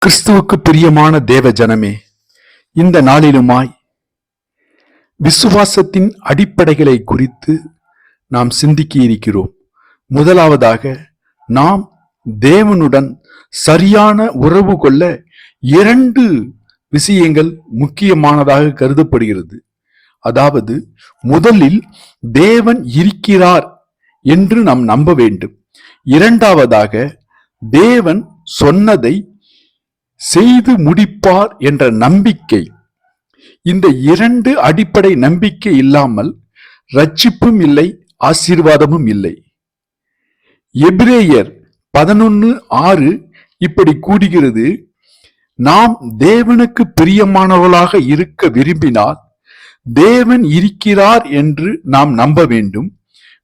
கிறிஸ்துவுக்கு பிரியமான தேவ ஜனமே, இந்த நாளிலுமாய் விசுவாசத்தின் அடிப்படைகளை குறித்து நாம் சிந்திக்க இருக்கிறோம். முதலாவதாக, நாம் தேவனுடன் சரியான உறவு கொள்ள 2 விஷயங்கள் முக்கியமானதாக கருதப்படுகிறது. அதாவது, முதலில் தேவன் இருக்கிறார் என்று நாம் நம்ப வேண்டும். இரண்டாவதாக, தேவன் சொன்னதை செய்து முடிப்பார் என்ற நம்பிக்கை. இந்த 2 அடிப்படை நம்பிக்கை இல்லாமல் ரட்சிப்பும் இல்லை, ஆசீர்வாதமும் இல்லை. எபிரேயர் 11:6 இப்படி கூறுகிறது: நாம் தேவனுக்கு பிரியமானவர்களாக இருக்க விரும்பினால் தேவன் இருக்கிறார் என்று நாம் நம்ப வேண்டும்.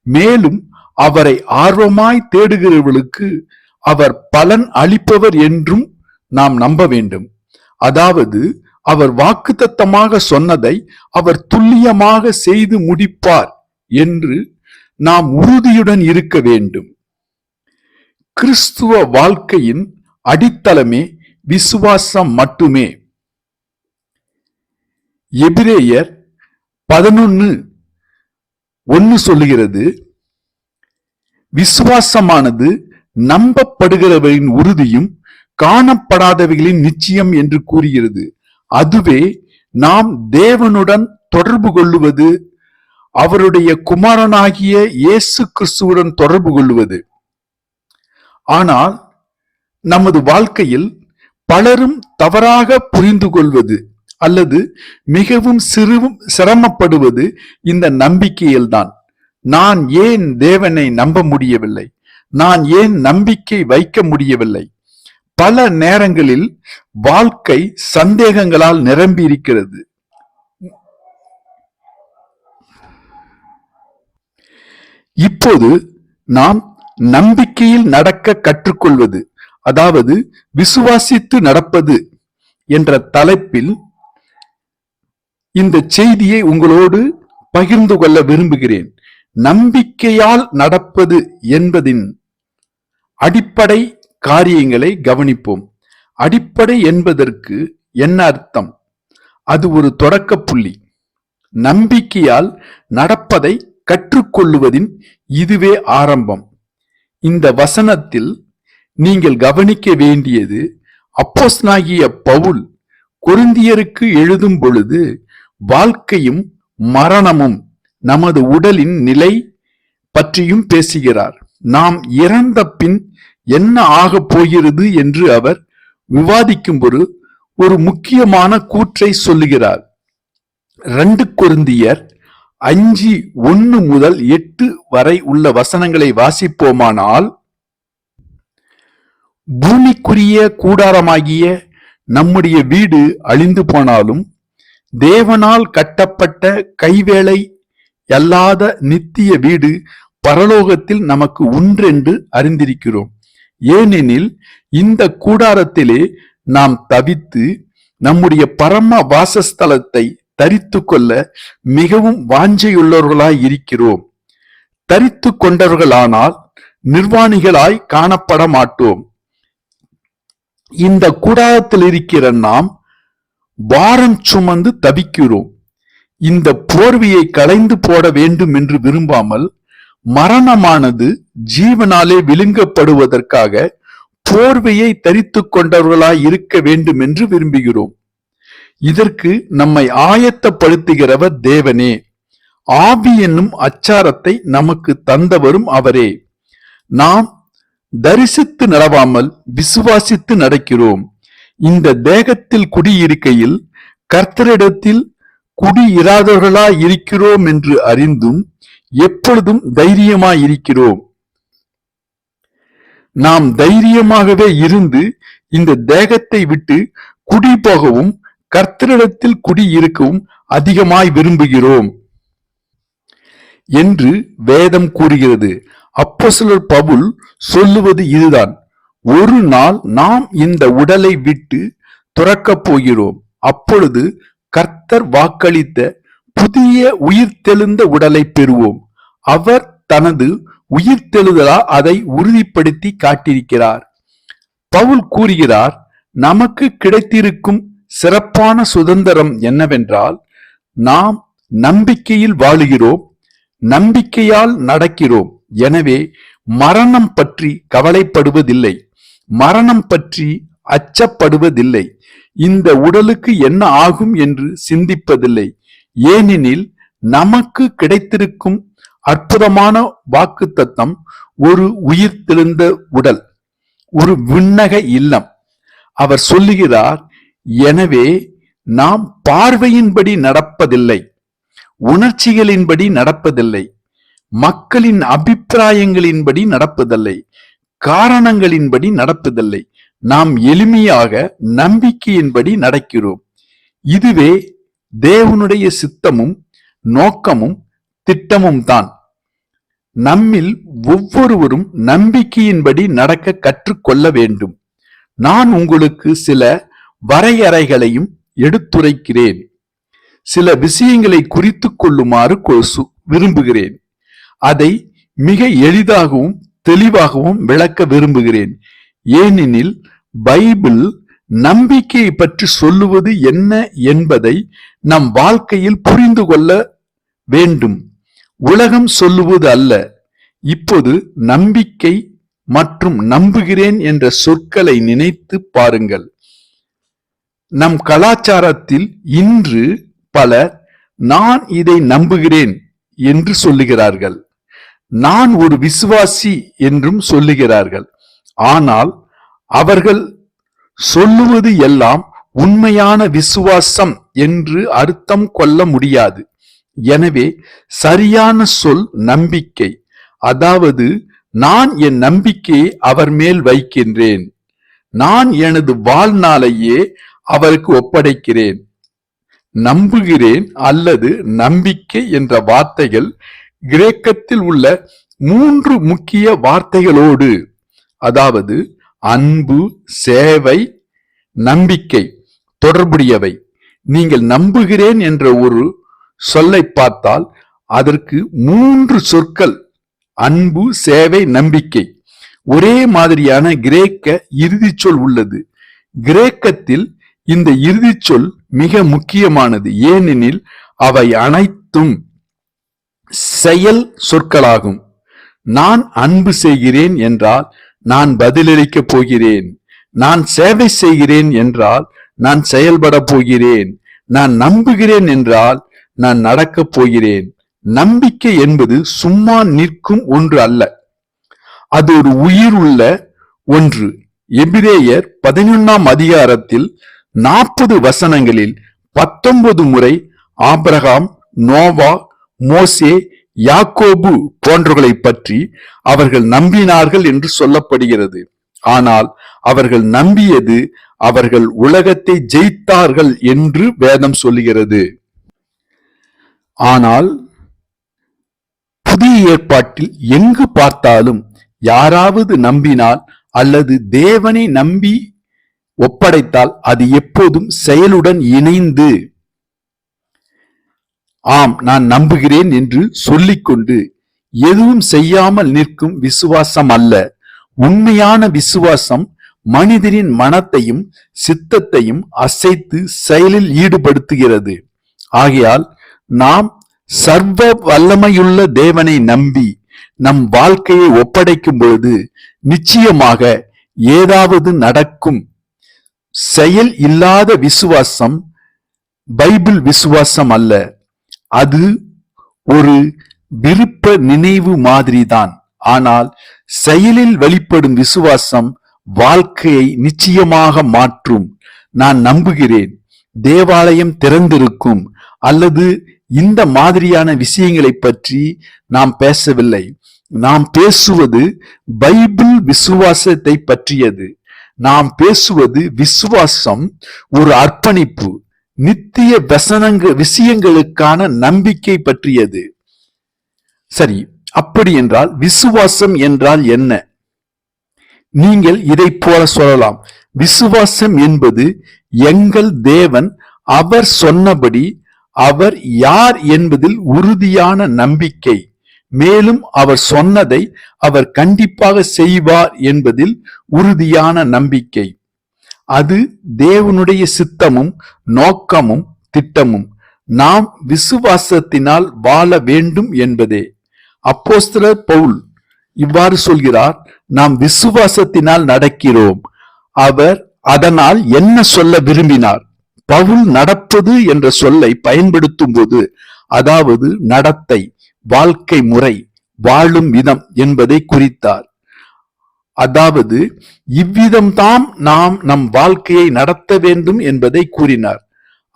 மேலும் அவரை ஆர்வமாய் தேடுகிறவர்களுக்கு அவர் பலன் அளிப்பவர் என்றும் நாம் நம்ப வேண்டும். அதாவது, அவர் வாக்குத்தத்தமாக சொன்னதை அவர் துல்லியமாக செய்து முடிப்பார் என்று நாம் உறுதியுடன் இருக்க வேண்டும். கிறிஸ்துவ வாழ்க்கையின் அடித்தளமே விசுவாசம் மட்டுமே. எபிரேயர் 11:1 சொல்லுகிறது: விசுவாசமானது நம்பப்படுகிறவரின் உறுதியும் காணப்படாதவைகளின் நிச்சயம் என்று கூறுகிறது. அதுவே நாம் தேவனுடன் தொடர்பு கொள்ளுவது, அவருடைய குமாரனாகிய இயேசு கிறிஸ்துவுடன் தொடர்பு கொள்ளுவது. ஆனால் நமது வாழ்க்கையில் பலரும் தவறாக புரிந்து கொள்வது அல்லது மிகவும் சிரமப்படுவது இந்த நம்பிக்கையில்தான். நான் ஏன் தேவனை நம்ப முடியவில்லை? நான் ஏன் நம்பிக்கை வைக்க முடியவில்லை? பல நேரங்களில் வாழ்க்கை சந்தேகங்களால் நிரம்பி இருக்கிறது. இப்போது நாம் நம்பிக்கையில் நடக்க கற்றுக்கொள்வது, அதாவது விசுவாசித்து நடப்பது என்ற தலைப்பில் இந்த செய்தியை உங்களோடு பகிர்ந்து கொள்ள விரும்புகிறேன். நம்பிக்கையால் நடப்பது என்பதின் அடிப்படை காரியங்களை கவனிப்போம். அடிப்படை என்பதற்கு என்ன அர்த்தம்? அது ஒரு தொடக்க புள்ளி. நம்பிக்கையால் நடப்பதை கற்றுக்கொள்ளுவதின் இதுவே ஆரம்பம். இந்த வசனத்தில் நீங்கள் கவனிக்க வேண்டியது, அப்போஸ்தலனாகிய பவுல் கொரிந்தியருக்கு எழுதும் பொழுது வாழ்க்கையும் மரணமும் நமது உடலின் நிலை பற்றியும் பேசுகிறார். நாம் இறந்த பின் என்ன ஆக போகிறது என்று அவர் விவாதிக்கும் ஒரு முக்கியமான கூற்றை சொல்லுகிறார். 2 கொரிந்தியர் 5:1 முதல் 8 வரை உள்ள வசனங்களை வாசிப்போமானால், பூமிக்குரிய கூடாரமாகிய நம்முடைய வீடு அழிந்து போனாலும் தேவனால் கட்டப்பட்ட கைவேலை அல்லாத நித்திய வீடு பரலோகத்தில் நமக்கு உண்டென்று அறிந்திருக்கிறோம். ஏனெனில் இந்த கூடாரத்திலே நாம் தவித்து நம்முடைய பரம வாசஸ்தலத்தை தரித்து கொள்ள மிகவும் வாஞ்சையுள்ளவர்களாய் இருக்கிறோம். தரித்து கொண்டவர்களானால் நிர்வாணிகளாய் காணப்பட மாட்டோம். இந்த கூடாரத்தில் இருக்கிற நாம் பாரம் சுமந்து தவிக்கிறோம். இந்த போர்வையை களைந்து போட வேண்டும் என்று விரும்பாமல், மரணமானது ஜீவனாலே விழுங்கப்படுவதற்காக போர்வையை தரித்து கொண்டவர்களாய் இருக்க வேண்டும் என்று விரும்புகிறோம். இதற்கு நம்மை ஆயத்தப்படுத்துகிறவர் தேவனே. ஆவி என்னும் அச்சாரத்தை நமக்கு தந்தவரும் அவரே. நாம் தரிசித்து நடவாமல் விசுவாசித்து நடக்கிறோம். இந்த தேகத்தில் குடியிருக்கையில் கர்த்தரிடத்தில் குடியிராதவர்களாய் இருக்கிறோம் என்று அறிந்தும் எப்பொழுதும் தைரியமாய் இருக்கிறோம். நாம் தைரியமாகவே இருந்து இந்த தேகத்தை விட்டு குடி போகவும் கர்த்தரிடத்தில் குடியிருக்கவும் அதிகமாய் விரும்புகிறோம் என்று வேதம் கூறுகிறது. அப்போஸ்தலர் பவுல் சொல்லுவது இதுதான். ஒரு நாள் நாம் இந்த உடலை விட்டு துறக்கப் போகிறோம். அப்பொழுது கர்த்தர் வாக்களித்த புதிய உயிர்த்தெழுந்த உடலை பெறுவோம். அவர் தனது உயிர்த்தெழுதலால் அதை உறுதிப்படுத்தி காட்டியிருக்கிறார். பவுல் கூறுகிறார், நமக்கு கிடைத்திருக்கும் சிறப்பான சுதந்திரம் என்னவென்றால், நாம் நம்பிக்கையில் வாழுகிறோம், நம்பிக்கையால் நடக்கிறோம். எனவே மரணம் பற்றி கவலைப்படுவதில்லை, மரணம் பற்றி அச்சப்படுவதில்லை, இந்த உடலுக்கு என்ன ஆகும் என்று சிந்திப்பதில்லை. ஏனெனில் நமக்கு கிடைத்திருக்கும் அற்புதமான வாக்குத்தத்தம் ஒரு உயிர்த்தெழுந்த உடல், ஒரு விண்ணக இல்லம். அவர் சொல்லுகிறார், எனவே நாம் பார்வையின்படி நடப்பதில்லை, உணர்ச்சிகளின்படி நடப்பதில்லை, மக்களின் அபிப்பிராயங்களின்படி நடப்பதில்லை, காரணங்களின்படி நடப்பதில்லை. நாம் எளிமையாக நம்பிக்கையின்படி நடக்கிறோம். இதுவே தேவனுடைய சித்தமும் நோக்கமும் திட்டமும் தான். நம்மில் ஒவ்வொருவரும் நம்பிக்கையின்படி நடக்க கற்றுக்கொள்ள வேண்டும். நான் உங்களுக்கு சில வரையறைகளையும் எடுத்துரைக்கிறேன். சில விஷயங்களை குறித்து கொள்ளுமாறு விரும்புகிறேன். அதை மிக எளிதாகவும் தெளிவாகவும் விளக்க விரும்புகிறேன். ஏனெனில் பைபிள் நம்பிக்கையை பற்றி சொல்லுவது என்ன என்பதை நம் வாழ்க்கையில் புரிந்து கொள்ள வேண்டும். உலகம் சொல்லுவது அல்ல. இப்போது நம்பிக்கை மற்றும் நம்புகிறேன் என்ற சொற்களை நினைத்து பாருங்கள். நம் கலாச்சாரத்தில் இன்று பலர் நான் இதை நம்புகிறேன் என்று சொல்லுகிறார்கள், நான் ஒரு விசுவாசி என்றும் சொல்லுகிறார்கள். ஆனால் அவர்கள் சொல்லுவது எல்லாம் உண்மையான விசுவாசம் என்று அர்த்தம் கொள்ள முடியாது. எனவே சரியான சொல் நம்பிக்கை. அதாவது நான் என் நம்பிக்கையை அவர் மேல் வைக்கின்றேன், நான் எனது வாழ்நாளையே அவருக்கு ஒப்படைக்கிறேன். நம்புகிறேன் அல்லது நம்பிக்கை என்ற வார்த்தைகள் கிரேக்கத்தில் உள்ள 3 முக்கிய வார்த்தைகளோடு, அதாவது அன்பு, சேவை, நம்பிக்கை தொடர்புடையவை. நீங்கள் நம்புகிறேன் என்ற ஒரு சொல்லை பார்த்தால் அதற்கு 3 சொற்கள், அன்பு, சேவை, நம்பிக்கை, ஒரே மாதிரியான கிரேக்க இறுதி சொல் உள்ளது. கிரேக்கத்தில் இந்த இறுதி சொல் மிக முக்கியமானது. ஏனெனில் அவை அனைத்தும் செயல் சொற்களாகும். நான் அன்பு செய்கிறேன் என்றால் நான் பதிலளிக்க போகிறேன். நான் சேவை செய்கிறேன் என்றால் நான் செயல்பட போகிறேன். நான் நம்புகிறேன் என்றால் நான் நடக்கப் போகிறேன். நம்பிக்கை என்பது சும்மா நிற்கும் ஒன்று அல்ல, அது ஒரு உயிர் உள்ள ஒன்று. எபிரேயர் 11ஆம் அதிகாரத்தில் 40 வசனங்களில் 19 முறை ஆபிரகாம், நோவா, மோசே, யாக்கோபு போன்றவர்களை பற்றி அவர்கள் நம்பினார்கள் என்று சொல்லப்படுகிறது. ஆனால் அவர்கள் நம்பியது அவர்கள் உலகத்தை ஜெயித்தார்கள் என்று வேதம் சொல்லுகிறது. ஆனால் புதிய ஏற்பாட்டில் எங்கு பார்த்தாலும் யாராவது நம்பினால் அல்லது தேவனை நம்பி ஒப்படைத்தால் அது எப்போதும் செயலுடன் இணைந்து, ஆம் நான் நம்புகிறேன் என்று சொல்லிக்கொண்டு எதுவும் செய்யாமல் நிற்கும் விசுவாசம் அல்ல. உண்மையான விசுவாசம் மனிதனின் மனத்தையும் சித்தத்தையும் அசைத்து செயலில் ஈடுபடுத்துகிறது. ஆகையால் நாம் சர்வ வல்லமையுள்ள தேவனை நம்பி நம் வாழ்க்கையை ஒப்படைக்கும் பொழுது நிச்சயமாக ஏதாவது நடக்கும். செயல் இல்லாத விசுவாசம் பைபிள் விசுவாசம் அல்ல, அது ஒரு விருப்ப நினைவு மாதிரிதான். ஆனால் செயலில் வெளிப்படும் விசுவாசம் வாழ்க்கையை நிச்சயமாக மாற்றும். நான் நம்புகிறேன் தேவாலயம் திறந்திருக்கும் அல்லது இந்த மாதிரியான விஷயங்களை பற்றி நாம் பேசவில்லை. நாம் பேசுவது பைபிள் விசுவாசத்தை பற்றியது. நாம் பேசுவது விசுவாசம் ஒரு அர்ப்பணிப்பு, நித்திய விஷயங்களுக்கான நம்பிக்கை பற்றியது. சரி, அப்படி என்றால் விசுவாசம் என்றால் என்ன? நீங்கள் இதை போல சொல்லலாம், விசுவாசம் என்பது எங்கள் தேவன் அவர் சொன்னபடி அவர் யார் என்பதில் உறுதியான நம்பிக்கை, மேலும் அவர் சொன்னதை அவர் கண்டிப்பாக செய்வார் என்பதில் உறுதியான நம்பிக்கை. அது தேவனுடைய சித்தமும் நோக்கமும் திட்டமும் நாம் விசுவாசத்தினால் வாழ வேண்டும் என்பதே. அப்போஸ்தலர் பவுல் இவ்வாறு சொல்கிறார், நாம் விசுவாசத்தினால் நடக்கிறோம். அவர் அதனால் என்ன சொல்ல விரும்பினார்? பவுல் நடப்பது என்ற சொல்லை பயன்படுத்தும் போது, அதாவது நடத்தை, வாழ்க்கை முறை, வாழும் விதம் என்பதை குறித்தார். அதாவது இவ்விதம்தான் நாம் நம் வாழ்க்கையை நடத்த வேண்டும் என்பதை கூறினார்.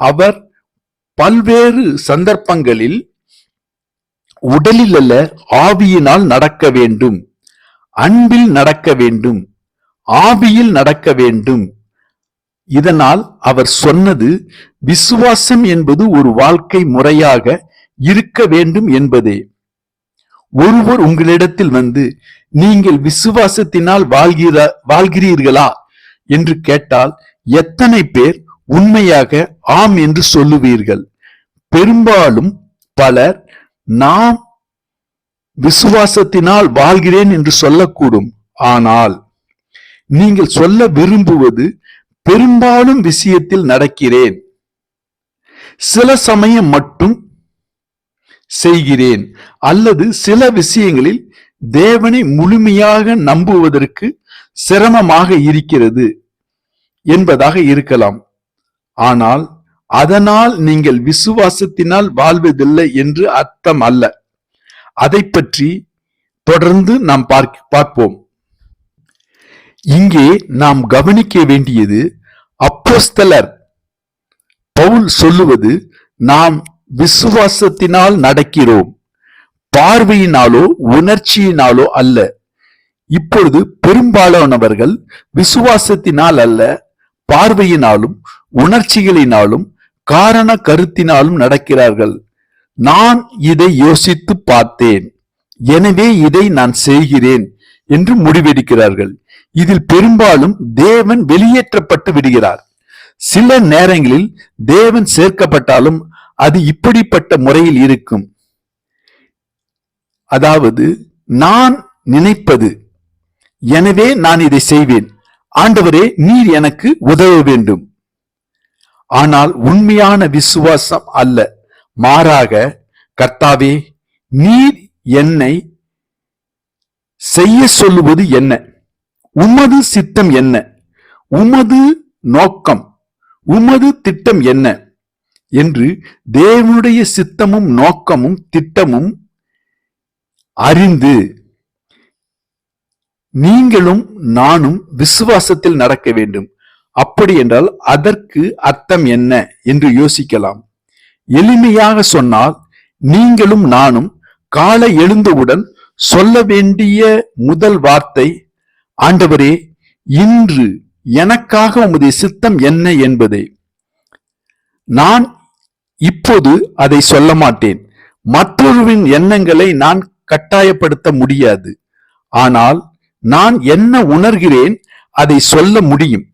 அவர் பல்வேறு சந்தர்ப்பங்களில் உடலில் அல்ல, ஆவியினால் நடக்க வேண்டும், அன்பில் நடக்க வேண்டும், ஆவியில் நடக்க வேண்டும். இதனால் அவர் சொன்னது, விசுவாசம் என்பது ஒரு வாழ்க்கை முறையாக இருக்க வேண்டும் என்பதே. ஒருவர் உங்களிடத்தில் வந்து, நீங்கள் விசுவாசத்தினால் வாழ்கிறீர்களா என்று கேட்டால் எத்தனை பேர் உண்மையாக ஆம் என்று சொல்லுவீர்கள்? பெரும்பாலும் பலர் நாம் விசுவாசத்தினால் வாழ்கிறேன் என்று சொல்லக்கூடும். ஆனால் நீங்கள் சொல்ல விரும்புவது, பெரும்பாலும் விஷயத்தில் நடக்கிறேன், சில சமயம் மட்டும் செய்கிறேன், அல்லது சில விஷயங்களில் தேவனை முழுமையாக நம்புவதற்கு சிரமமாக இருக்கிறது என்பதாக இருக்கலாம். ஆனால் அதனால் நீங்கள் விசுவாசத்தினால் வாழ்வதில்லை என்று அர்த்தம் அல்ல. அதை பற்றி தொடர்ந்து நாம் பார்ப்போம். இங்கே நாம் கவனிக்க வேண்டியது, அப்போஸ்தலர் பவுல் சொல்லுவது, நாம் விசுவாசத்தினால் நடக்கிறோம், பார்வையினாலோ உணர்ச்சியினாலோ அல்ல. இப்பொழுது பெரும்பாலானவர்கள் விசுவாசத்தினால் அல்ல, பார்வையினாலும் உணர்ச்சிகளினாலும் காரண கருத்தினாலும் நடக்கிறார்கள். நான் இதை யோசித்து பார்த்தேன், எனவே இதை நான் செய்கிறேன் என்று முடிவெடுக்கிறார்கள். இதில் பெரும்பாலும் தேவன் வெளியேற்றப்பட்டு விடுகிறார். சில நேரங்களில் தேவன் சேர்க்கப்பட்டாலும் அது இப்படிப்பட்ட முறையில் இருக்கும். அதாவது, நான் நினைப்பது, எனவே நான் இதை செய்வேன், ஆண்டவரே நீர் எனக்கு உதவ வேண்டும். ஆனால் உண்மையான விசுவாசம் அல்ல. மாறாக, கர்த்தாவே நீர் என்னை செய்ய சொல்லுவது என்ன? உமது சித்தம் என்ன? உமது நோக்கம், உமது திட்டம் என்ன என்று தேவனுடைய சித்தமும் நோக்கமும் திட்டமும் அறிந்து நீங்களும் நானும் விசுவாசத்தில் நடக்க வேண்டும். அப்படி என்றால் அதற்கு அர்த்தம் என்ன என்று யோசிக்கலாம். எளிமையாக சொன்னால், நீங்களும் நானும் காலை எழுந்தவுடன் சொல்ல வேண்டிய முதல் வார்த்தை, ஆண்டவரே இன்று எனக்காக உமது சித்தம் என்ன என்பதே. நான் இப்போது அதை சொல்ல மாட்டேன். மற்றொருவின் எண்ணங்களை நான் கட்டாயப்படுத்த முடியாது. ஆனால் நான் என்ன உணர்கிறேன் அதை சொல்ல முடியும்.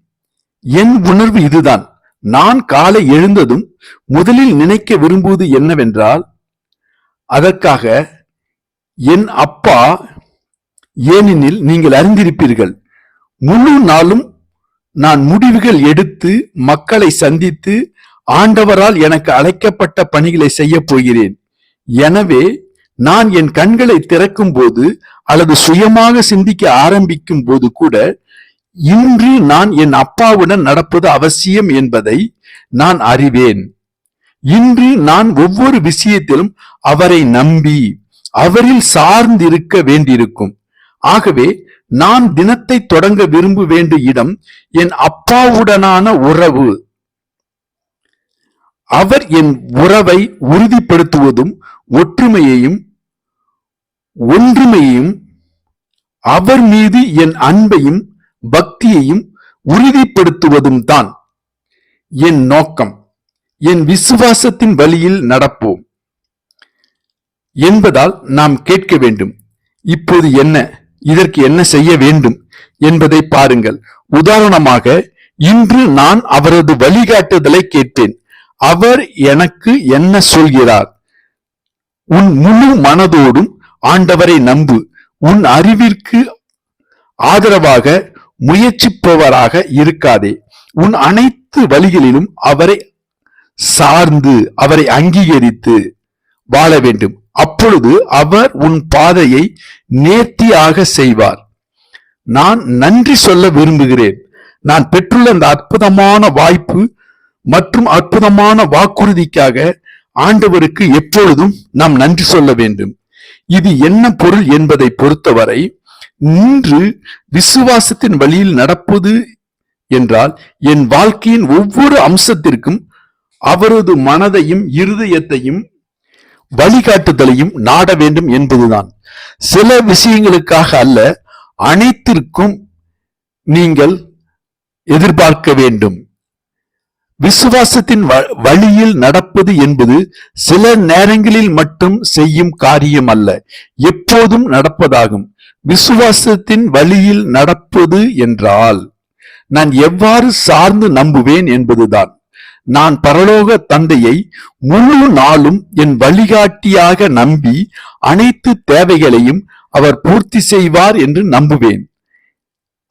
என் உணர்வு இதுதான். நான் காலை எழுந்ததும் முதலில் நினைக்க விரும்புவது என்னவென்றால், அதற்காக என் அப்பா, ஏனெனில் நீங்கள் அறிந்திருப்பீர்கள், முழு நாளும் நான் முடிவுகள் எடுத்து மக்களை சந்தித்து ஆண்டவரால் எனக்கு அழைக்கப்பட்ட பணிகளை செய்ய போகிறேன். எனவே நான் என் கண்களை திறக்கும் போது அல்லது சுயமாக சிந்திக்க ஆரம்பிக்கும் போது கூட, இன்று நான் என் அப்பாவுடன் நடப்பது அவசியம் என்பதை நான் அறிவேன். இன்று நான் ஒவ்வொரு விஷயத்திலும் அவரை நம்பி அவரில் சார்ந்திருக்க வேண்டியிருக்கும். ஆகவே நான் தினத்தை தொடங்க விரும்ப வேண்டிய இடம் என் அப்பாவுடனான உறவு. அவர் என் உறவை உறுதிப்படுத்துவதும் ஒற்றுமையையும் ஒன்றுமையையும், அவர் மீது என் அன்பையும் பக்தியையும் உறுதிப்படுத்துவதும் தான் என் நோக்கம். என் விசுவாசத்தின் வழியில் நடப்போம் என்பதால் நாம் கேட்க வேண்டும், இப்போது என்ன, இதற்கு என்ன செய்ய வேண்டும் என்பதை பாருங்கள். உதாரணமாக, இன்று நான் அவரது வழிகாட்டுதலை கேட்பேன். அவர் எனக்கு என்ன சொல்கிறார்? உன் முழு மனதோடும் ஆண்டவரை நம்பு. உன் அறிவிற்கு ஆதரவாக முயற்சிப்பவராக இருக்காதே. உன் அனைத்து வழிகளிலும் அவரை சார்ந்து அவரை அங்கீகரித்து வாழ வேண்டும். அப்பொழுது அவர் உன் பாதையை நேர்த்தியாக செய்வார். நான் நன்றி சொல்ல விரும்புகிறேன். நான் பெற்றுள்ள அந்த அற்புதமான வாய்ப்பு மற்றும் அற்புதமான வாக்குறுதிக்காக ஆண்டவருக்கு எப்பொழுதும் நாம் நன்றி சொல்ல வேண்டும். இது என்ன பொருள் என்பதை பொறுத்தவரை, இன்று விசுவாசத்தின் வழியில் நடப்பது என்றால் என் வாழ்க்கையின் ஒவ்வொரு அம்சத்திற்கும் அவரது மனதையும் இருதயத்தையும் வழிகாட்டுதலையும் நாட வேண்டும் என்பதுதான். சில விஷயங்களுக்காக அல்ல, அனைத்திற்கும் நீங்கள் எதிர்பார்க்க வேண்டும். விசுவாசத்தின் வழியில் நடப்பது என்பது சில நேரங்களில் மட்டும் செய்யும் காரியம் அல்ல, எப்போதும் நடப்பதாகும். விசுவாசத்தின் வழியில் நடப்பது என்றால் நான் எவ்வாறு சார்ந்து நம்புவேன் என்பதுதான். நான் பரலோக தந்தையை முழு நாளும் என் வழிகாட்டியாக நம்பி அனைத்து தேவைகளையும் அவர் பூர்த்தி செய்வார் என்று நம்புவேன்.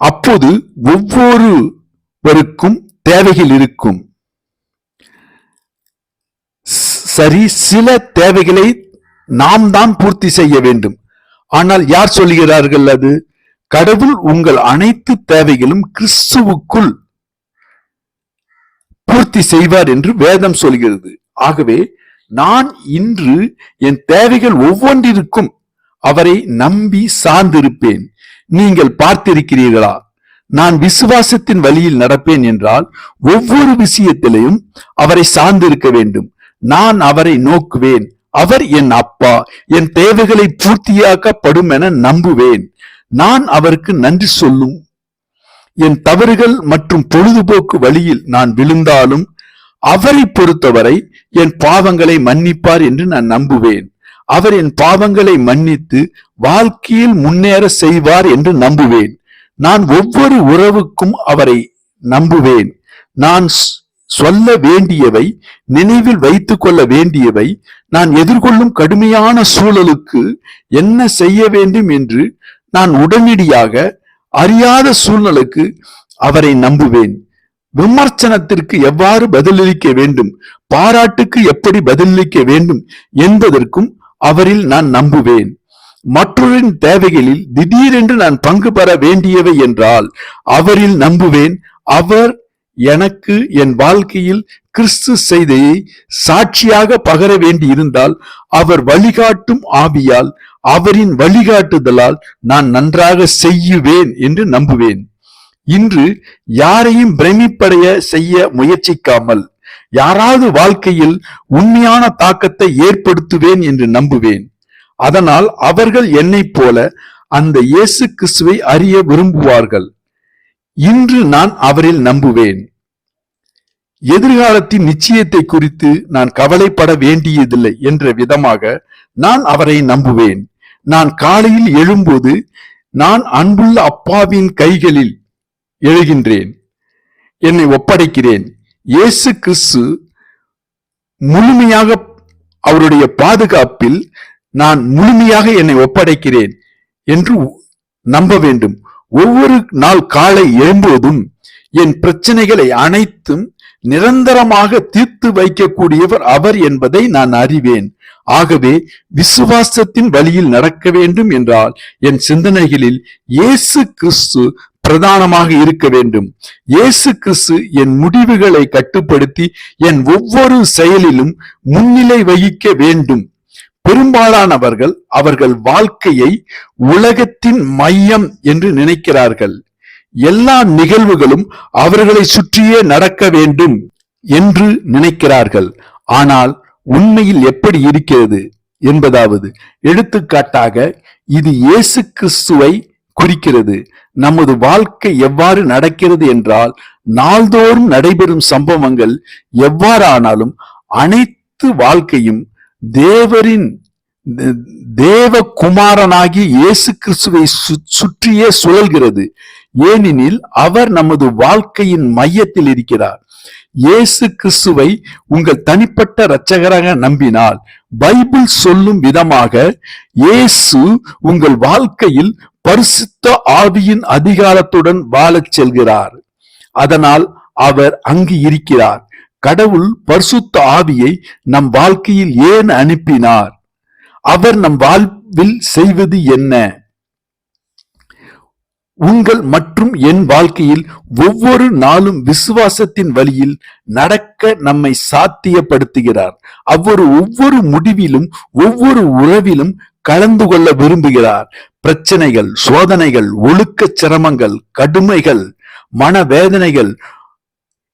அப்போது ஒவ்வொருவருக்கும் தேவைகள் இருக்கும். சரி, சில தேவைகளை நாம் தான் பூர்த்தி செய்ய வேண்டும். ஆனால் யார் சொல்கிறார்கள்? அது கடவுள் உங்கள் அனைத்து தேவைகளும் கிறிஸ்துவுக்குள் பூர்த்தி செய்வார் என்று வேதம் சொல்கிறது. ஆகவே நான் இன்று என் தேவைகள் ஒவ்வொன்றிற்கும் அவரை நம்பி சார்ந்திருப்பேன். நீங்கள் பார்த்திருக்கிறீர்களா? நான் விசுவாசத்தின் வழியில் நடப்பேன் என்றால் ஒவ்வொரு விஷயத்திலையும் அவரை சார்ந்திருக்க வேண்டும். நான் அவரை நோக்குவேன். அவர் என் அப்பா, என் தேவைகளை பூர்த்தியாக்கப்படும் என நம்புவேன். நான் அவருக்கு நன்றி சொல்லும். என் தவறுகள் மற்றும் பொழுதுபோக்கு வழியில் நான் விழுந்தாலும் அவரை பொறுத்தவரை என் பாவங்களை மன்னிப்பார் என்று நான் நம்புவேன். அவர் என் பாவங்களை மன்னித்து வாழ்க்கையில் முன்னேற செய்வார் என்று நம்புவேன். நான் ஒவ்வொரு உறவுக்கும் அவரை நம்புவேன். நான் சொல்ல வேண்டியவை, நினைவில் வைத்துக் கொள்ள வேண்டியவை, நான் எதிர்கொள்ளும் கடுமையான சூழலுக்கு என்ன செய்ய வேண்டும் என்று நான் உடனடியாக அறியாத சூழ்நிலைக்கு அவரை நம்புவேன். விமர்சனத்திற்கு எவ்வாறு பதிலளிக்க வேண்டும், பாராட்டுக்கு எப்படி பதிலளிக்க வேண்டும் என்பதற்கும் அவரில் நான் நம்புவேன். மற்றொரின் தேவைகளில் திடீரென்று நான் பங்கு பெற வேண்டியவை என்றால் அவரில் நம்புவேன். அவர் எனக்கு என் வாழ்க்கையில் கிறிஸ்து செய்தியை சாட்சியாக பகர வேண்டி இருந்தால் அவர் வழிகாட்டும் ஆவியால், அவரின் வழிகாட்டுதலால் நான் நன்றாக செய்யுவேன் என்று நம்புவேன். இன்று யாரையும் பிரமிப்படைய செய்ய முயற்சிக்காமல் யாராவது வாழ்க்கையில் உண்மையான தாக்கத்தை ஏற்படுத்துவேன் என்று நம்புவேன். அதனால் அவர்கள் என்னைப் போல அந்த இயேசு கிறிஸ்துவை அறிய விரும்புவார்கள். இன்று நான் அவரில் நம்புவேன். எதிர்காலத்தின் நிச்சயத்தை குறித்து நான் கவலைப்பட வேண்டியதில்லை என்ற விதமாக நான் அவரை நம்புவேன். நான் காலையில் எழும்போது நான் அன்புள்ள அப்பாவின் கைகளில் எழுகின்றேன், என்னை ஒப்படைக்கிறேன். இயேசு கிறிஸ்து முழுமையாக அவருடைய பாதுகாப்பில் நான் முழுமையாக என்னை ஒப்படைக்கிறேன் என்று நம்ப வேண்டும். ஒவ்வொரு நாள் காலை எழும்போதும் என் பிரச்சனைகளை அனைத்தும் நிரந்தரமாக தீர்த்து வைக்கக்கூடியவர் அவர் என்பதை நான் அறிவேன். ஆகவே விசுவாசத்தின் வழியில் நடக்க வேண்டும் என்றால் என் சிந்தனைகளில் இயேசு கிறிஸ்து பிரதானமாக இருக்க வேண்டும். இயேசு கிறிஸ்து என் முடிவுகளை கட்டுப்படுத்தி என் ஒவ்வொரு செயலிலும் முன்னிலை வகிக்க வேண்டும். பெரும்பாலானவர்கள் அவர்கள் வாழ்க்கையை உலகத்தின் மையம் என்று நினைக்கிறார்கள். எல்லா நிகழ்வுகளும் அவர்களை சுற்றியே நடக்க வேண்டும் என்று நினைக்கிறார்கள். ஆனால் உண்மையில் எப்படி இருக்கிறது என்பதாவது, எடுத்துக்காட்டாக இது இயேசு கிறிஸ்துவை குறிக்கிறது. நமது வாழ்க்கை எவ்வாறு நடக்கிறது என்றால், நாள்தோறும் நடைபெறும் சம்பவங்கள் எவ்வாறானாலும் அனைத்து வாழ்க்கையும் தேவகுமாரனாகி இயேசு கிறிஸ்துவை சுற்றியே சுழல்கிறது. ஏனெனில் அவர் நமது வாழ்க்கையின் மையத்தில் இருக்கிறார். இயேசு கிறிஸ்துவை உங்கள் தனிப்பட்ட இரட்சகராக நம்பினால், பைபிள் சொல்லும் விதமாக இயேசு உங்கள் வாழ்க்கையில் பரிசுத்த ஆவியின் அதிகாரத்துடன் வாழச் செல்கிறார். அதனால் அவர் அங்கு இருக்கிறார். கடவுள் பரிசுத்த ஆவியை நம் வாழ்க்கையில் ஏன் அனுப்பினார்? அவர் நம் வாழ்வில் செய்வது என்ன? உங்கள் மற்றும் என் வாழ்க்கையில் ஒவ்வொரு நாளும் விசுவாசத்தின் வழியில் நடக்க நம்மை சாத்தியப்படுத்துகிறார். அவர் ஒவ்வொரு முடிவிலும் ஒவ்வொரு உறவிலும் கலந்து கொள்ள விரும்புகிறார். பிரச்சனைகள், சோதனைகள், ஒழுக்க சிரமங்கள், கடுமைகள், மனவேதனைகள்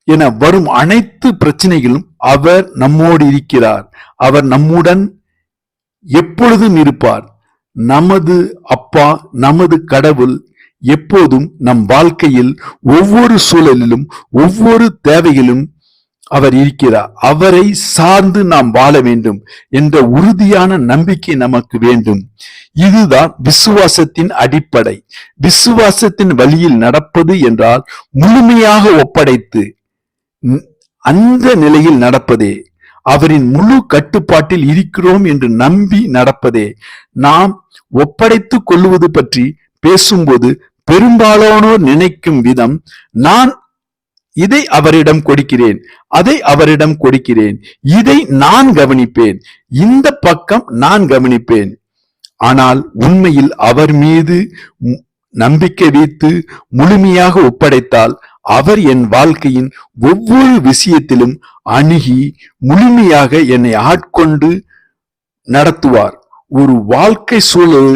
என வரும் அனைத்து பிரச்சனைகளும் அவர் நம்மோடு இருக்கிறார். அவர் நம்முடன் எப்பொழுதும் இருப்பார். நமது அப்பா, நமது கடவுள் எப்போதும் நம் வாழ்க்கையில் ஒவ்வொரு சூழலிலும் ஒவ்வொரு தேவையிலும் அவர் இருக்கிறார். அவரை சார்ந்து நாம் வாழ வேண்டும் என்ற உறுதியான நம்பிக்கை நமக்கு வேண்டும். இதுதான் விசுவாசத்தின் அடிப்படை. விசுவாசத்தின் வழியில் நடப்பது என்றால் முழுமையாக ஒப்படைத்து அந்த நிலையில் நடப்பதே. அவரின் முழு கட்டுப்பாட்டில் இருக்கிறோம் என்று நம்பி நடப்பதே. நாம் ஒப்படைத்துக் கொள்வது பற்றி பேசும்போது பெரும்பாலானோர் நினைக்கும் விதம், நான் இதை அவரிடம் கொடுக்கிறேன், அதை அவரிடம் கொடுக்கிறேன், இதை நான் கவனிப்பேன், இந்த பக்கம் நான் கவனிப்பேன். ஆனால் உண்மையில் அவர் மீது நம்பிக்கை வைத்து முழுமையாக ஒப்படைத்தால் அவர் என் வாழ்க்கையின் ஒவ்வொரு விஷயத்திலும் அணுகி முழுமையாக என்னை ஆட்கொண்டு நடத்துவார். ஒரு வாழ்க்கை சூழல்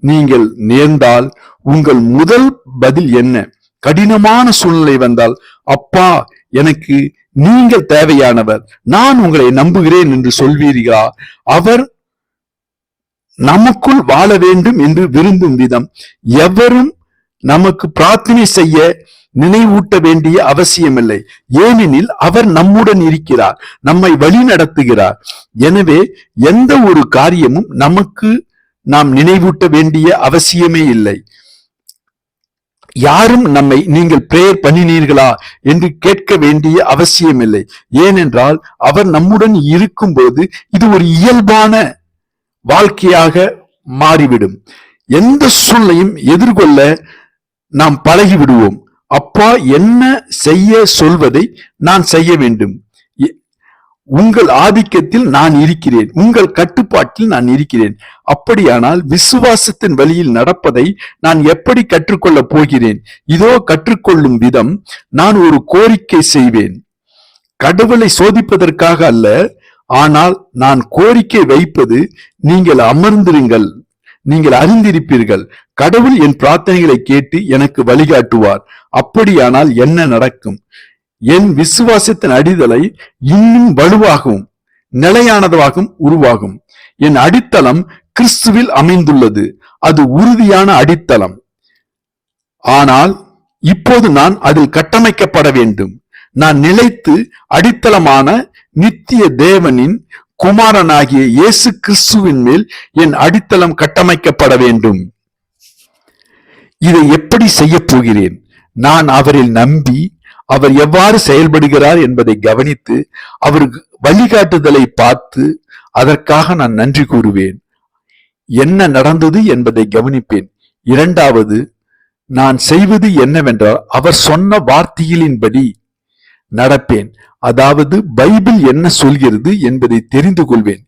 நீங்கள் நேர்ந்தால் உங்கள் முதல் பதில் என்ன? கடினமான சூழ்நிலை வந்தால், அப்பா எனக்கு நீங்கள் தேவையானவர், நான் உங்களை நம்புகிறேன் என்று சொல்வீர்களா? அவர் நமக்குள் வாழ வேண்டும் என்று விரும்பும் விதம் எவரும் நமக்கு பிரார்த்தனை செய்ய நினைவூட்ட வேண்டிய அவசியமில்லை. ஏனெனில் அவர் நம்முடன் இருக்கிறார், நம்மை வழி நடத்துகிறார். எனவே எந்த ஒரு காரியமும் நமக்கு நாம் நினைவூட்ட வேண்டிய அவசியமே இல்லை. யாரும் நம்மை நீங்கள் பிரேயர் பண்ணினீர்களா என்று கேட்க வேண்டிய அவசியமில்லை. ஏனென்றால் அவர் நம்முடன் இருக்கும்போது இது ஒரு இயல்பான வாழ்க்கையாக மாறிவிடும். எந்த சூழ்நிலையும் எதிர்கொள்ள நாம் பழகி விடுவோம். அப்பா என்ன செய்ய சொல்வதை நான் செய்ய வேண்டும். உங்கள் ஆதிக்கத்தில் நான் இருக்கிறேன், உங்கள் கட்டுப்பாட்டில் நான் இருக்கிறேன். அப்படியானால் விசுவாசத்தின் வழியில் நடப்பதை நான் எப்படி கற்றுக்கொள்ளப் போகிறேன்? இதோ கற்றுக்கொள்ளும் விதம். நான் ஒரு கோரிக்கை செய்வேன், கடவுளை சோதிப்பதற்காக அல்ல. ஆனால் நான் கோரிக்கை வைப்பது, நீங்கள் அமர்ந்திருங்கள், நீங்கள் அறிந்திருப்பீர்கள், கடவுள் என் பிரார்த்தனைகளை கேட்டு எனக்கு வழிகாட்டுவார். அப்படியானால் என்ன நடக்கும்? என் விசுவாசத்தின் அடித்தளை இன்னும் வலுவாகவும் நிலையானதாகவும் உருவாகும். என் அடித்தளம் கிறிஸ்துவில் அமைந்துள்ளது. அது உறுதியான அடித்தளம். ஆனால் இப்போது நான் அதில் கட்டமைக்கப்பட வேண்டும். நான் நிலைத்து அடித்தளமான நித்திய தேவனின் குமாரனாகிய இயேசு கிறிஸ்துவின் மேல் என் அடித்தளம் கட்டமைக்கப்பட வேண்டும். இதை எப்படி செய்ய போகிறேன்? நான் அவரில் நம்பி அவர் எவ்வாறு செயல்படுகிறார் என்பதை கவனித்து அவருக்கு வழிகாட்டுதலை பார்த்து அதற்காக நான் நன்றி கூறுவேன். என்ன நடந்தது என்பதை கவனிப்பேன். இரண்டாவது, நான் செய்வது என்னவென்றால் அவர் சொன்ன வார்த்தைகளின்படி நடப்பேன். அதாவது பைபிள் என்ன சொல்கிறது என்பதை தெரிந்து கொள்வேன்.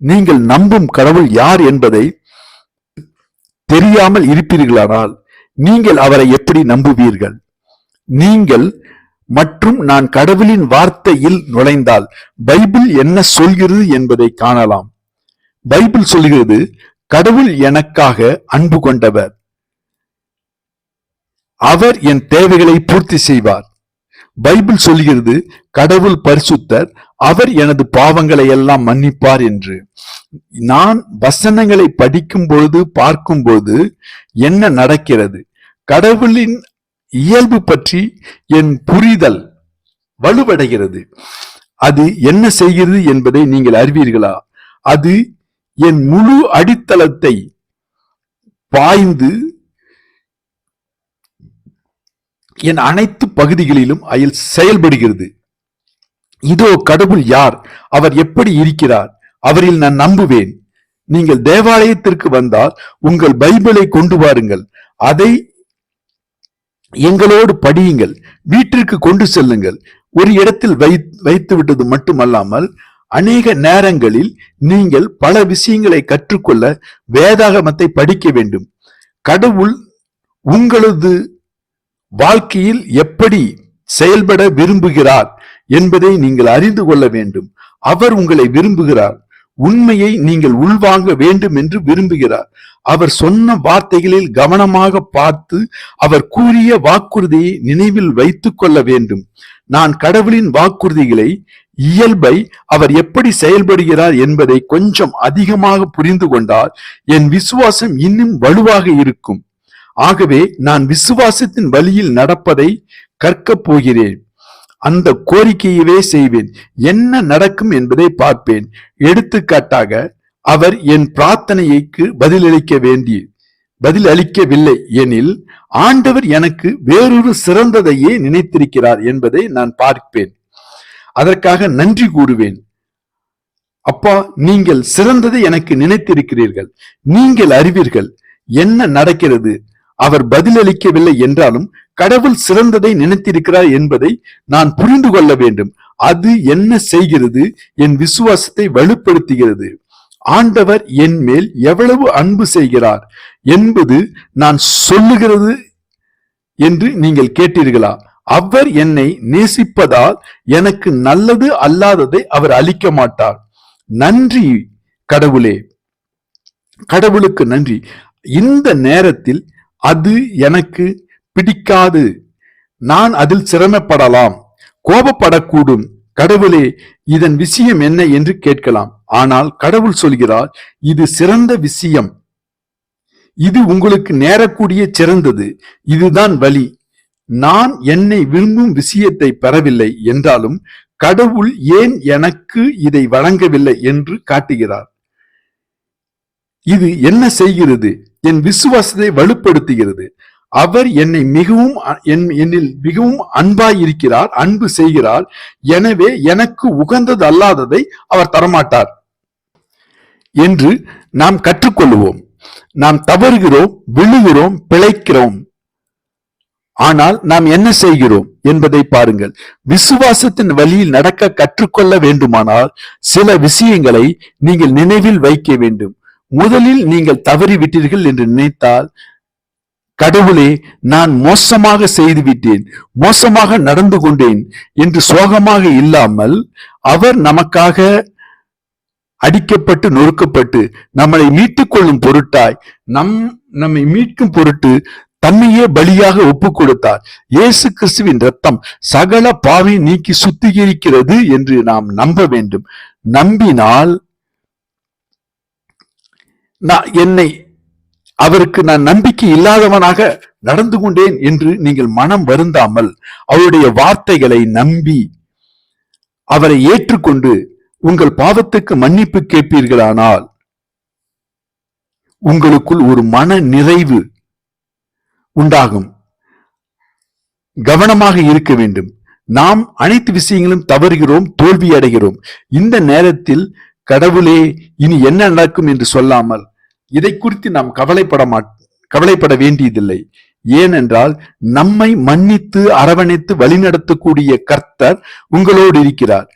நீங்கள் நம்பும் கடவுள் யார் என்பதை தெரியாமல் இருப்பீர்களானால் நீங்கள் அவரை எப்படி நம்புவீர்கள்? நீங்கள் மற்றும் நான் கடவுளின் வார்த்தையில் நுழைந்தால் பைபிள் என்ன சொல்கிறது என்பதை காணலாம். பைபிள் சொல்கிறது, கடவுள் எனக்காக அன்பு கொண்டவர், அவர் என் தேவைகளை பூர்த்தி செய்வார். பைபிள் சொல்கிறது, கடவுள் பரிசுத்தர், அவர் எனது பாவங்களை எல்லாம் மன்னிப்பார் என்று. நான் வசனங்களை படிக்கும் பொழுது பார்க்கும்போது என்ன நடக்கிறது? கடவுளின் இயல்பு பற்றி என் புரிதல் வலுவடைகிறது. அது என்ன செய்கிறது என்பதை நீங்கள் அறிவீர்களா? அது என் முழு அடித்தளத்தை பாய்ந்து என் அனைத்து பகுதிகளிலும் செயல்படுகிறது. இதோ கடவுள் யார், அவர் எப்படி இருக்கிறார், அவரில் நான் நம்புவேன். நீங்கள் தேவாலயத்திற்கு வந்தால் உங்கள் பைபிளை கொண்டு வாருங்கள். அதை எங்களோடு படியுங்கள், வீட்டிற்கு கொண்டு செல்லுங்கள். ஒரு இடத்தில் வைத்து விட்டது மட்டுமல்லாமல் அநேக நேரங்களில் நீங்கள் பல விஷயங்களை கற்றுக்கொள்ள வேதாகமத்தை படிக்க வேண்டும். கடவுள் உங்களது வாழ்க்கையில் எப்படி செயல்பட விரும்புகிறார் என்பதை நீங்கள் அறிந்து கொள்ள வேண்டும். அவர் உங்களை விரும்புகிறார். உண்மையை நீங்கள் உள்வாங்க வேண்டும் என்று விரும்புகிறார். அவர் சொன்ன வார்த்தைகளில் கவனமாக பார்த்து அவர் கூறிய வாக்குறுதியை நினைவில் வைத்துக் கொள்ள வேண்டும். நான் கடவுளின் வாக்குறுதிகளை, இயல்பை, அவர் எப்படி செயல்படுகிறார் என்பதை கொஞ்சம் அதிகமாக புரிந்து கொண்டால் என் விசுவாசம் இன்னும் வலுவாக இருக்கும். ஆகவே நான் விசுவாசத்தின் வழியில் நடப்பதை கற்கப் போகிறேன். அந்த கோரிக்கையவே செய்வேன். என்ன நடக்கும் என்பதை பார்ப்பேன். எடுத்துக்காட்டாக, அவர் என் பிரார்த்தனைக்கு பதில் அளிக்கவில்லை எனில் ஆண்டவர் எனக்கு வேறொரு சிறந்ததையே நினைத்திருக்கிறார் என்பதை நான் பார்ப்பேன். அதற்காக நன்றி கூறுவேன். அப்பா, நீங்கள் சிறந்ததை எனக்கு நினைத்திருக்கிறீர்கள். நீங்கள் அறிவீர்கள் என்ன நடக்கிறது. அவர் பதிலளிக்கவில்லை என்றாலும் கடவுள் சிறந்ததை நினைத்திருக்கிறார் என்பதை நான் புரிந்து கொள்ள வேண்டும். அது என்ன செய்கிறது? என் விசுவாசத்தை வலுப்படுத்துகிறது. ஆண்டவர் என் மேல் எவ்வளவு அன்பு செய்கிறார் என்பது நான் சொல்லுகிறது என்று நீங்கள் கேட்டீர்களா? அவர் என்னை நேசிப்பதால் எனக்கு நல்லது அல்லாததை அவர் அளிக்க மாட்டார். நன்றி கடவுளே, கடவுளுக்கு நன்றி. இந்த நேரத்தில் அது எனக்கு பிடிக்காது. நான் அதில் சிரமப்படலாம், கோபப்படக்கூடும். கடவுளே, இதன் விஷயம் என்ன என்று கேட்கலாம். ஆனால் கடவுள் சொல்கிறார், இது சிறந்த விஷயம். இது உங்களுக்கு நேரக்கூடிய சிறந்தது. இதுதான் வழி. நான் என்னை விரும்பும் விஷயத்தை பெறவில்லை என்றாலும் கடவுள் ஏன் எனக்கு இதை வழங்கவில்லை என்று காட்டுகிறார். இது என்ன செய்கிறது? என் விசுவாசத்தை வலுப்படுத்துகிறது. அவர் என்னில் மிகவும் அன்பாயிருக்கிறார், அன்பு செய்கிறார். எனவே எனக்கு உகந்தது அல்லாததை அவர் தரமாட்டார் என்று நாம் கற்றுக்கொள்வோம். நாம் தவறுகிறோம், விழுகிறோம், பிழைக்கிறோம். ஆனால் நாம் என்ன செய்கிறோம் என்பதை பாருங்கள். விசுவாசத்தின் வழியில் நடக்க கற்றுக்கொள்ள வேண்டுமானால் சில விஷயங்களை நீங்கள் நினைவில் வைக்க வேண்டும். முதலில் நீங்கள் தவறிவிட்டீர்கள் என்று நினைத்தால், கடவுளே, நான் மோசமாக செய்துவிட்டேன், மோசமாக நடந்து கொண்டேன் என்று சோகமாக இல்லாமல், அவர் நமக்காக அடிக்கப்பட்டு நொறுக்கப்பட்டு நம்மளை மீட்டுக் கொள்ளும் பொருட்டாய், நம்மை மீட்கும் பொருட்டு தன்னையே பலியாக ஒப்பு கொடுத்தார். இயேசு கிறிஸ்துவின் ரத்தம் சகல பாவை நீக்கி சுத்திகரிக்கிறது என்று நாம் நம்ப வேண்டும். நம்பினால் அவருக்கு நான் நம்பிக்கை இல்லாதவனாக நடந்து கொண்டேன் என்று நீங்கள் மனம் வருந்தாமல் அவருடைய வார்த்தைகளை நம்பி அவரை ஏற்றுக்கொண்டு உங்கள் பாவத்துக்கு மன்னிப்பு கேட்பீர்களானால் உங்களுக்குள் ஒரு மன நிறைவு உண்டாகும். கவனமாக இருக்க வேண்டும். நாம் அனைத்து விஷயங்களும் தவறுகிறோம், தோல்வி அடைகிறோம். இந்த நேரத்தில் கடவுளே, இனி என்ன நடக்கும் என்று சொல்லாமல் இதை குறித்து நாம் கவலைப்பட வேண்டியதில்லை. ஏனென்றால் நம்மை மன்னித்து அரவணைத்து வழிநடத்தக்கூடிய கர்த்தர் உங்களோடு இருக்கிறார்.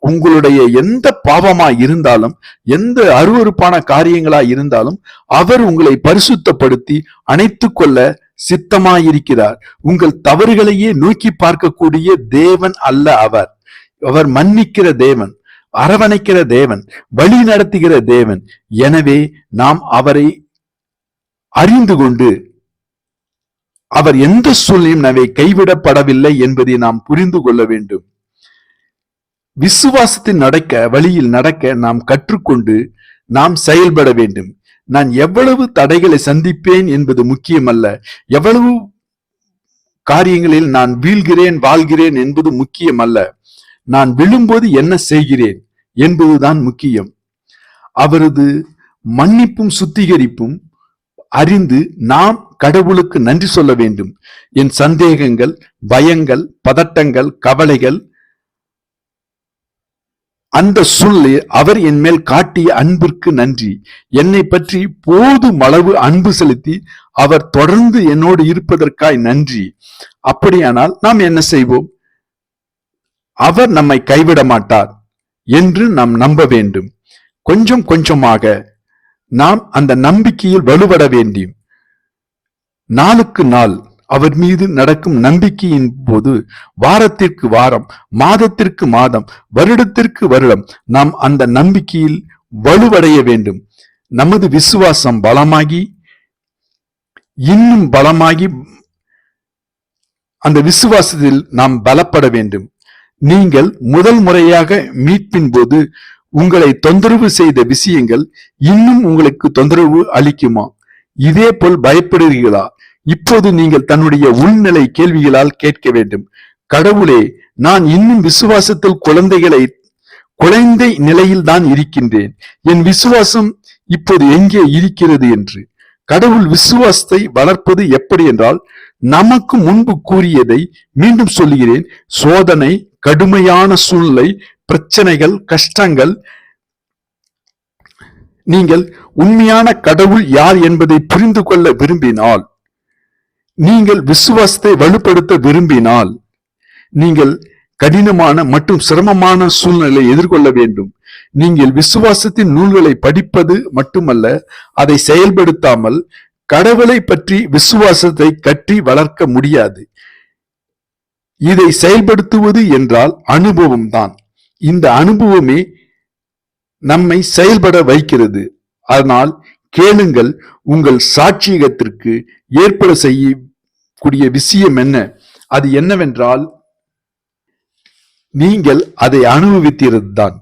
உங்களுடைய எந்த பாவமாய் இருந்தாலும், எந்த அருவருப்பான காரியங்களாய் இருந்தாலும் அவர் உங்களை பரிசுத்தப்படுத்தி அணைத்துக் கொள்ள சித்தமாயிருக்கிறார். உங்கள் தவறுகளையே நோக்கி பார்க்கக்கூடிய தேவன் அல்ல அவர். அவர் மன்னிக்கிற தேவன், அரவணைக்கிற தேவன், வழி நடத்துகிற தேவன். எனவே நாம் அவரை அறிந்து கொண்டு அவர் எந்த சூழ்நிலையும் நம்மை கைவிடப்படவில்லை என்பதை நாம் புரிந்து கொள்ள வேண்டும். விசுவாசத்தின் வழியில் நடக்க நாம் கற்றுக்கொண்டு நாம் செயல்பட வேண்டும். நான் எவ்வளவு தடைகளை சந்திப்பேன் என்பது முக்கியமல்ல, எவ்வளவு காரியங்களில் நான் வீழ்கிறேன், வாழ்கிறேன் என்பது முக்கியமல்ல. நான் விழும்போது என்ன செய்கிறேன் என்பதுதான் முக்கியம். அவரது மன்னிப்பும் சுத்திகரிப்பும் அறிந்து நாம் கடவுளுக்கு நன்றி சொல்ல வேண்டும். என் சந்தேகங்கள், பயங்கள், பதட்டங்கள், கவலைகள் அந்த சூழ்நிலையில் அவர் என் மேல் காட்டிய அன்பிற்கு நன்றி. என்னை பற்றி போதும் அளவு அன்பு செலுத்தி அவர் தொடர்ந்து என்னோடு இருப்பதற்காய் நன்றி. அப்படியானால் நாம் என்ன செய்வோம்? அவர் நம்மை கைவிட மாட்டார் என்று நாம் நம்ப வேண்டும். கொஞ்சம் கொஞ்சமாக நாம் அந்த நம்பிக்கையில் வலுவட வேண்டும். நாளுக்கு நாள் அவர் மீது நடக்கும் நம்பிக்கையின் போது வாரத்திற்கு வாரம், மாதத்திற்கு மாதம், வருடத்திற்கு வருடம் நாம் அந்த நம்பிக்கையில் வலுவடைய வேண்டும். நமது விசுவாசம் பலமாகி இன்னும் பலமாகி அந்த விசுவாசத்தில் நாம் பலப்பட வேண்டும். நீங்கள் முதல் முறையாக மீட்பின் போது உங்களை தொந்தரவு செய்த விஷயங்கள் இன்னும் உங்களுக்கு தொந்தரவு அளிக்குமா? இதே போல் பயப்படுகிறீர்களா? இப்போது நீங்கள் தன்னுடைய உள்நிலை கேள்விகளால் கேட்க வேண்டும். கடவுளே, நான் இன்னும் விசுவாசத்தில் குழந்தை நிலையில் தான் இருக்கின்றேன். என் விசுவாசம் இப்போது எங்கே இருக்கிறது என்று. கடவுள் விசுவாசத்தை வளர்ப்பது எப்படி என்றால், நமக்கு முன்பு கூறியதை மீண்டும் சொல்லுகிறேன். சோதனை, கடுமையான சூழ்நிலை, பிரச்சனைகள், கஷ்டங்கள். நீங்கள் உண்மையான கடவுள் யார் என்பதை புரிந்து கொள்ள விரும்பினால், நீங்கள் விசுவாசத்தை வலுப்படுத்த விரும்பினால், நீங்கள் கடினமான மற்றும் சிரமமான சூழ்நிலையை எதிர்கொள்ள வேண்டும். நீங்கள் விசுவாசத்தின் நூல்களை படிப்பது மட்டுமல்ல, அதை செயல்படுத்தாமல் கடவுளை பற்றி விசுவாசத்தை கட்டி வளர்க்க முடியாது. இதை செயல்படுத்துவது என்றால் அனுபவம் தான். இந்த அனுபவமே நம்மை செயல்பட வைக்கிறது. அதனால் கேளுங்கள், உங்கள் சாட்சியகத்திற்கு ஏற்பட செய்யக்கூடிய விஷயம் என்ன? அது என்னவென்றால், நீங்கள் அதை அனுபவித்தது தான்.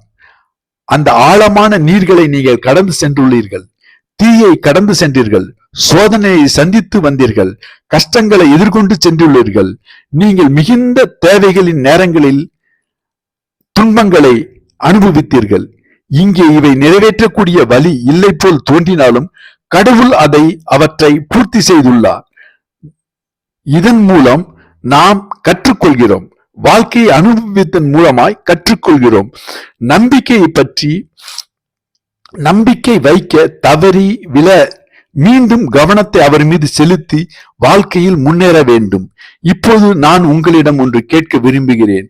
அந்த ஆழமான நீர்களை நீங்கள் கடந்து சென்றுள்ளீர்கள். தீயை கடந்து சென்றீர்கள். சோதனையை சந்தித்து வந்தீர்கள். கஷ்டங்களை எதிர்கொண்டு சென்றுள்ளீர்கள். நீங்கள் மிகுந்த தேவைகளின் நேரங்களில் துன்பங்களை அனுபவித்தீர்கள். இங்கே இவை நிறைவேற்றக்கூடிய வழி இல்லை போல் தோன்றினாலும் கடவுள் அவற்றை பூர்த்தி செய்துள்ளார். இதன் மூலம் நாம் கற்றுக்கொள்கிறோம். வாழ்க்கையை அனுபவித்தன் மூலமாய் கற்றுக்கொள்கிறோம். நம்பிக்கையை பற்றி நம்பிக்கை வைக்க தவறி விழ மீண்டும் கவனத்தை அவர் மீது செலுத்தி வாழ்க்கையில் முன்னேற வேண்டும். இப்போது நான் உங்களிடம் ஒன்று கேட்க விரும்புகிறேன்.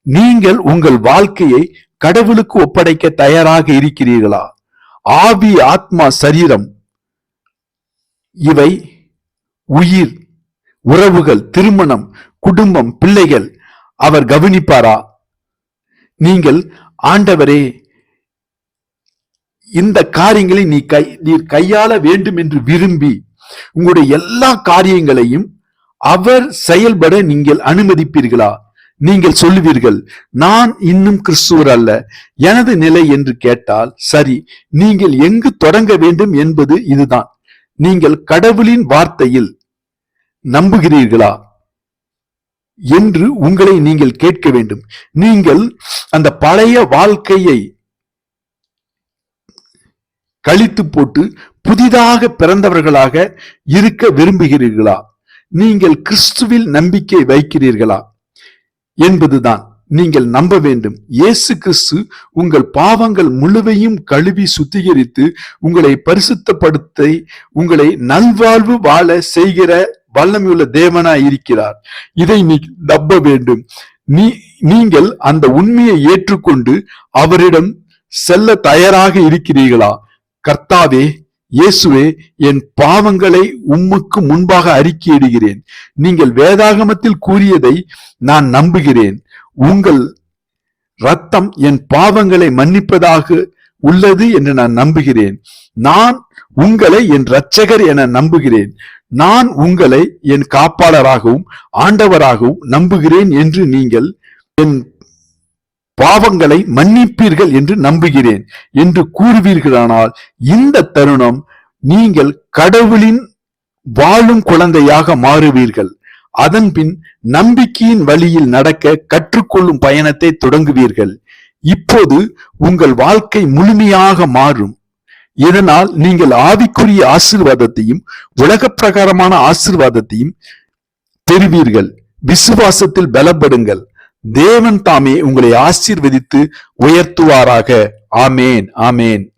நீங்கள் உங்கள் வாழ்க்கையை கடவுளுக்கு ஒப்படைக்க தயாராக இருக்கிறீர்களா? ஆவி, ஆத்மா, சரீரம், இவை உயிர், உறவுகள், திருமணம், குடும்பம், பிள்ளைகள் அவர் கவனிப்பாரா? நீங்கள் ஆண்டவரே, இந்த காரியங்களை நீர் கையாள வேண்டும் என்று விரும்பி உங்களுடைய எல்லா காரியங்களையும் அவர் செயல்பட நீங்கள் அனுமதிப்பீர்களா? நீங்கள் சொல்லுவீர்கள், நான் இன்னும் கிறிஸ்துவர் அல்ல, எனது நிலை என்று கேட்டால், சரி, நீங்கள் எங்கு தொடங்க வேண்டும் என்பது இதுதான். நீங்கள் கடவுளின் வார்த்தையில் நம்புகிறீர்களா என்று உங்களை நீங்கள் கேட்க வேண்டும். நீங்கள் அந்த பழைய வாழ்க்கையை கழித்து போட்டு புதிதாக பிறந்தவர்களாக இருக்க விரும்புகிறீர்களா? நீங்கள் கிறிஸ்துவில் நம்பிக்கை வைக்கிறீர்களா என்பதுதான். நீங்கள் நம்ப வேண்டும். இயேசு கிறிஸ்து உங்கள் பாவங்கள் முழுவையும் கழுவி சுத்திகரித்து உங்களை பரிசுத்தப்படுத்தி உங்களை நல்வாழ்வு வாழ செய்கிற வல்லமையுள்ள தேவனாய் இருக்கிறார். இதை நீ நம்ப வேண்டும். நீங்கள் அந்த உண்மையை ஏற்றுக்கொண்டு அவரிடம் செல்ல தயாராக இருக்கிறீர்களா? கர்த்தாவே, இயேசுவே, என் பாவங்களை உமக்கு முன்பாக அறிக்கையிடுகிறேன். நீங்கள் வேதாகமத்தில் கூறியதை நான் நம்புகிறேன். உங்கள் இரத்தம் என் பாவங்களை மன்னிப்பதாக உள்ளது என்று நான் நம்புகிறேன். நான் உங்களை என் இரட்சகர் என நம்புகிறேன். நான் உங்களை என் காப்பாளராகவும் ஆண்டவராகவும் நம்புகிறேன் என்று நீங்கள் என் பாவங்களை மன்னிப்பீர்கள் என்று நம்புகிறேன் என்று கூறுவீர்களானால், இந்த தருணம் நீங்கள் கடவுளின் வாழும் குழந்தையாக மாறுவீர்கள். அதன் பின் நம்பிக்கையின் வழியில் நடக்க கற்றுக்கொள்ளும் பயணத்தை தொடங்குவீர்கள். இப்போது உங்கள் வாழ்க்கை முழுமையாக மாறும். இதனால் நீங்கள் ஆவிக்குரிய ஆசீர்வாதத்தையும் உலக பிரகாரமான ஆசீர்வாதத்தையும் பெறுவீர்கள். விசுவாசத்தில் பலப்படுங்கள். தேவன் தாமே உங்களை ஆசீர்வதித்து உயர்த்துவாராக. ஆமேன், ஆமேன்.